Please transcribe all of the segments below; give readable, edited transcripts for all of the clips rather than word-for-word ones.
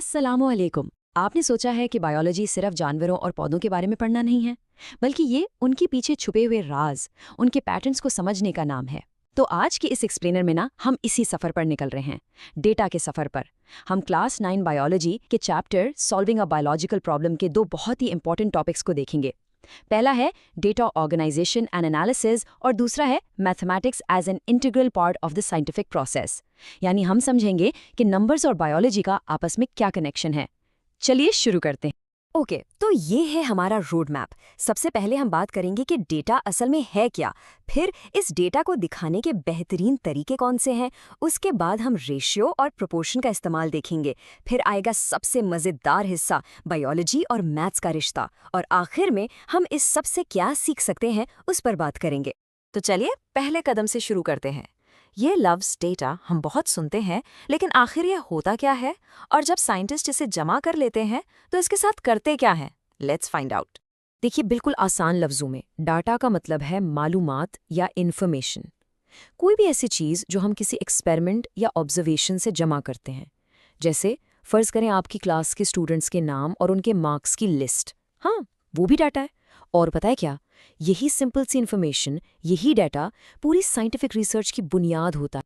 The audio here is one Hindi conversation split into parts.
अस्सलामुअलैकुम। आपने सोचा है कि बायोलॉजी सिर्फ जानवरों और पौधों के बारे में पढ़ना नहीं है, बल्कि ये उनके पीछे छुपे हुए राज, उनके पैटर्न्स को समझने का नाम है। तो आज की इस एक्सप्लेनर में ना हम इसी सफ़र पर निकल रहे हैं, डेटा के सफ़र पर। हम क्लास 9 बायोलॉजी के chapter solving a biological problem के दो बहुत ही इंपॉर्टेंट टॉपिक्स को देखेंगे। पहला है डेटा ऑर्गेनाइजेशन एंड एनालिसिस और दूसरा है mathematics as an integral part of the scientific process. यानी हम समझेंगे कि नंबर्स और बायोलॉजी का आपस में क्या कनेक्शन है। चलिए शुरू करते हैं। ओके, तो ये है हमारा रोड मैप। सबसे पहले हम बात करेंगे कि डेटा असल में है क्या, फिर इस डेटा को दिखाने के बेहतरीन तरीके कौन से हैं, उसके बाद हम रेशियो और प्रोपोर्शन का इस्तेमाल देखेंगे, फिर आएगा सबसे मज़ेदार हिस्सा बायोलॉजी और मैथ्स का रिश्ता, और आखिर में हम इस सब से क्या सीख सकते हैं उस पर बात करेंगे। तो चलिए पहले कदम से शुरू करते हैं। ये लव्स डेटा हम बहुत सुनते हैं, लेकिन आखिर ये होता क्या है, और जब साइंटिस्ट इसे जमा कर लेते हैं तो इसके साथ करते क्या हैं? Let's find out. देखिए, बिल्कुल आसान लफ्ज़ों में डाटा का मतलब है मालूमात या इन्फॉर्मेशन। कोई भी ऐसी चीज़ जो हम किसी एक्सपेरिमेंट या ऑब्जर्वेशन से जमा करते हैं। जैसे फ़र्ज़ करें आपकी क्लास के स्टूडेंट्स के नाम और उनके मार्क्स की लिस्ट। हाँ, वो भी डाटा है। और पता है क्या, यही सिंपल सी इन्फॉर्मेशन, यही डाटा पूरी साइंटिफिक रिसर्च की बुनियाद होता है।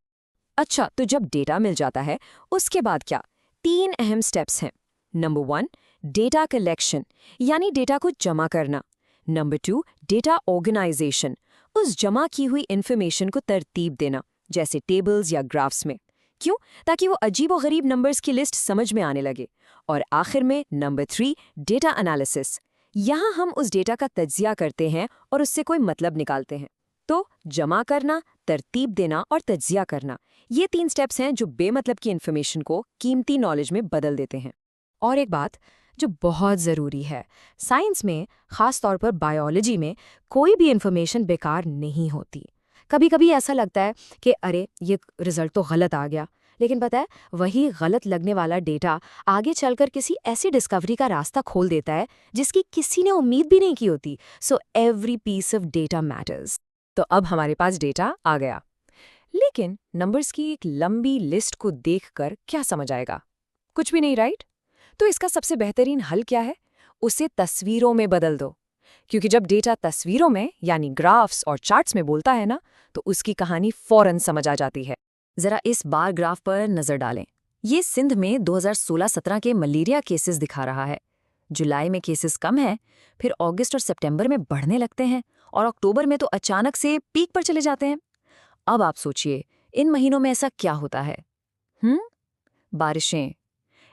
अच्छा, तो जब डेटा मिल जाता है उसके बाद क्या? 3 अहम स्टेप्स हैं। नंबर 1, डेटा कलेक्शन, यानी डेटा को जमा करना। नंबर 2, डेटा ऑर्गेनाइजेशन, उस जमा की हुई इन्फॉर्मेशन को तरतीब देना, जैसे टेबल्स या ग्राफ्स में। क्यों? ताकि वो अजीब और गरीब नंबर्स की लिस्ट समझ में आने लगे। और आखिर में नंबर 3, डेटा एनालिसिस। यहाँ हम उस डेटा का तज्जिया करते हैं और उससे कोई मतलब निकालते हैं। तो जमा करना, तरतीब देना और तज्जिया करना, ये 3 स्टेप्स हैं जो बेमतलब की इन्फॉर्मेशन को कीमती नॉलेज में बदल देते हैं। और एक बात जो बहुत ज़रूरी है, साइंस में, ख़ास तौर पर बायोलॉजी में, कोई भी इन्फॉर्मेशन बेकार नहीं होती। कभी कभी ऐसा लगता है कि अरे ये रिज़ल्ट तो गलत आ गया, लेकिन पता है, वही गलत लगने वाला डेटा आगे चलकर किसी ऐसी डिस्कवरी का रास्ता खोल देता है जिसकी किसी ने उम्मीद भी नहीं की होती। So every piece of data matters. तो अब हमारे पास डेटा आ गया, लेकिन नंबर्स की एक लंबी लिस्ट को देखकर क्या समझ आएगा? कुछ भी नहीं, राइट? तो इसका सबसे बेहतरीन हल क्या है? उसे तस्वीरों में बदल दो। क्योंकि जब डेटा तस्वीरों में यानी ग्राफ्स और चार्ट्स में बोलता है ना, तो उसकी कहानी फौरन समझ आ जाती है। जरा इस बार ग्राफ पर नजर डालें। ये सिंध में 2016-17 के मलेरिया केसेस दिखा रहा है। जुलाई में केसेस कम है, फिर अगस्त और सितंबर में बढ़ने लगते हैं, और अक्टूबर में तो अचानक से पीक पर चले जाते हैं। अब आप सोचिए, इन महीनों में ऐसा क्या होता है? बारिशें।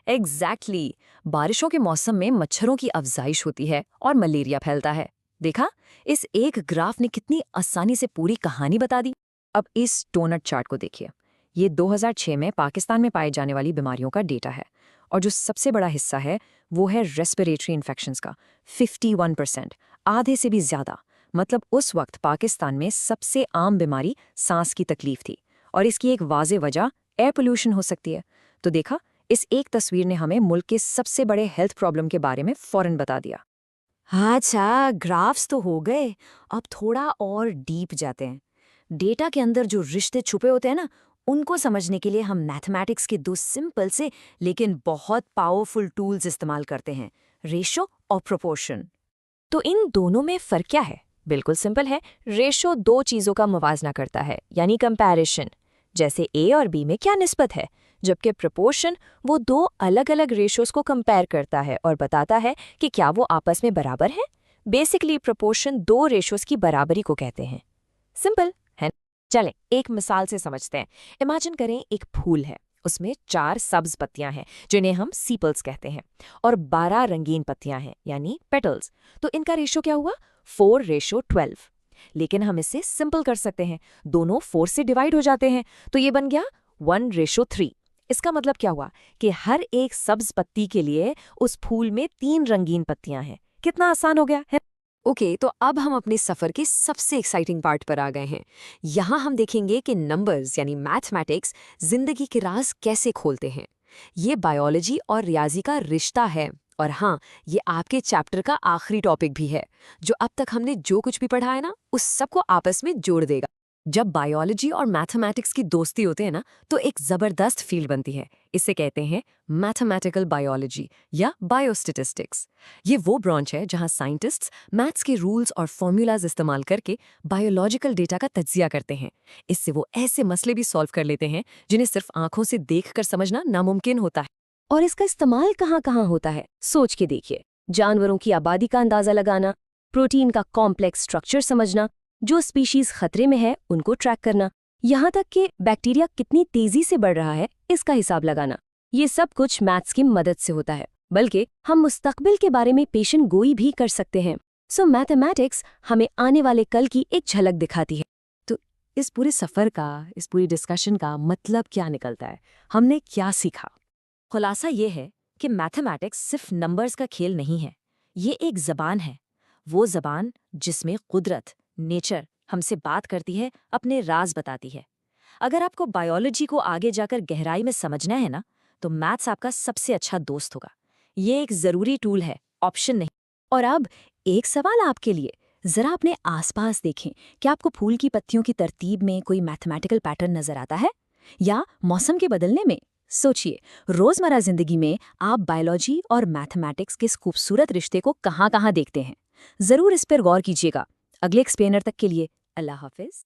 एग्जैक्टली, बारिशों के मौसम में मच्छरों की अफजाइश होती है और मलेरिया फैलता है। देखा, इस एक ग्राफ ने कितनी आसानी से पूरी कहानी बता दी। अब इस डोनट चार्ट को देखिए। ये 2006 में पाकिस्तान में पाए जाने वाली बीमारियों का डेटा है, और जो सबसे बड़ा हिस्सा है वो है रेस्पिरेटरी इन्फेक्शंस का। 51%, आधे से भी ज्यादा। मतलब उस वक्त पाकिस्तान में सबसे आम बीमारी सांस की तकलीफ थी, और इसकी एक वाज़ेह वजह एयर पोल्यूशन हो सकती है। तो देखा, इस एक तस्वीर ने हमें मुल्क के सबसे बड़े हेल्थ प्रॉब्लम के बारे में फौरन बता दिया। अच्छा, ग्राफ्स तो हो गए, अब थोड़ा और डीप जाते हैं। डेटा के अंदर जो रिश्ते छुपे होते हैं ना, उनको समझने के लिए हम मैथमेटिक्स के 2 सिंपल से लेकिन बहुत पावरफुल टूल्स इस्तेमाल करते हैं, रेशो और प्रोपोर्शन। तो इन दोनों में फ़र्क क्या है? बिल्कुल सिंपल है। रेशो 2 चीज़ों का मुवाजना करता है, यानी कंपैरिजन, जैसे ए और बी में क्या निस्बत है, जबकि प्रोपोर्शन वो 2 अलग-अलग रेशोस को कंपेयर करता है और बताता है कि क्या वो आपस में बराबर हैं। बेसिकली प्रोपोर्शन 2 रेशोस की बराबरी को कहते हैं। सिंपल है। चलें एक मिसाल से समझते हैं। इमेजिन करें एक फूल है, उसमें 4 सब्ज पत्तियां हैं जिन्हें हम सीपल्स कहते हैं, और 12 रंगीन पत्तियां हैं यानी पेटल्स। तो इनका रेशो क्या हुआ? 4:12। लेकिन हम इसे सिंपल कर सकते हैं, दोनों 4 से डिवाइड हो जाते हैं, तो ये बन गया 1:3। इसका मतलब क्या हुआ कि हर एक सब्ज पत्ती के लिए उस फूल में 3 रंगीन पत्तियां हैं। कितना आसान हो गया है। ओके, तो अब हम अपने सफ़र के सबसे एक्साइटिंग पार्ट पर आ गए हैं। यहाँ हम देखेंगे कि नंबर्स यानी मैथमेटिक्स जिंदगी के राज कैसे खोलते हैं। ये बायोलॉजी और रियाजी का रिश्ता है, और हाँ, ये आपके चैप्टर का आखिरी टॉपिक भी है, जो अब तक हमने जो कुछ भी पढ़ा है ना, उस सबको आपस में जोड़ देगा। जब बायोलॉजी और मैथमेटिक्स की दोस्ती होते हैं ना, तो एक जबरदस्त फील्ड बनती है। इसे कहते हैं मैथमेटिकल बायोलॉजी या बायोस्टैटिस्टिक्स। ये वो ब्रांच है जहां साइंटिस्ट्स मैथ्स के रूल्स और फॉर्मूलाज इस्तेमाल करके बायोलॉजिकल डेटा का तज्जिया करते हैं। इससे वो ऐसे मसले भी सॉल्व कर लेते हैं जिन्हें सिर्फ आंखों से देखकर समझना नामुमकिन होता है। और इसका इस्तेमाल कहाँ कहाँ होता है, सोच के देखिए। जानवरों की आबादी का अंदाजा लगाना, प्रोटीन का कॉम्प्लेक्स स्ट्रक्चर समझना, जो स्पीशीज खतरे में है उनको ट्रैक करना, यहाँ तक कि बैक्टीरिया कितनी तेजी से बढ़ रहा है इसका हिसाब लगाना। ये सब कुछ मैथ्स की मदद से होता है, बल्कि हम मुस्तकबिल के बारे में पेशन गोई भी कर सकते हैं। सो मैथमेटिक्स हमें आने वाले कल की एक झलक दिखाती है। तो इस पूरे सफ़र का, इस पूरी डिस्कशन का मतलब क्या निकलता है? हमने क्या सीखा? खुलासा ये है कि मैथमेटिक्स सिर्फ नंबर्स का खेल नहीं है। ये एक ज़बान है, वो ज़बान जिसमें कुदरत, नेचर हमसे बात करती है, अपने राज बताती है। अगर आपको बायोलॉजी को आगे जाकर गहराई में समझना है ना, तो मैथ्स आपका सबसे अच्छा दोस्त होगा। ये एक ज़रूरी टूल है, ऑप्शन नहीं। और अब एक सवाल आपके लिए, जरा अपने आसपास देखें, क्या आपको फूल की पत्तियों की तरतीब में कोई मैथमेटिकल पैटर्न नजर आता है, या मौसम के बदलने में? सोचिए, रोजमर्रा जिंदगी में आप बायोलॉजी और मैथमेटिक्स के इस खूबसूरत रिश्ते को कहाँ कहाँ देखते हैं। जरूर इस पर गौर कीजिएगा। अगले एक्सप्लेनर तक के लिए अल्लाह हाफिज।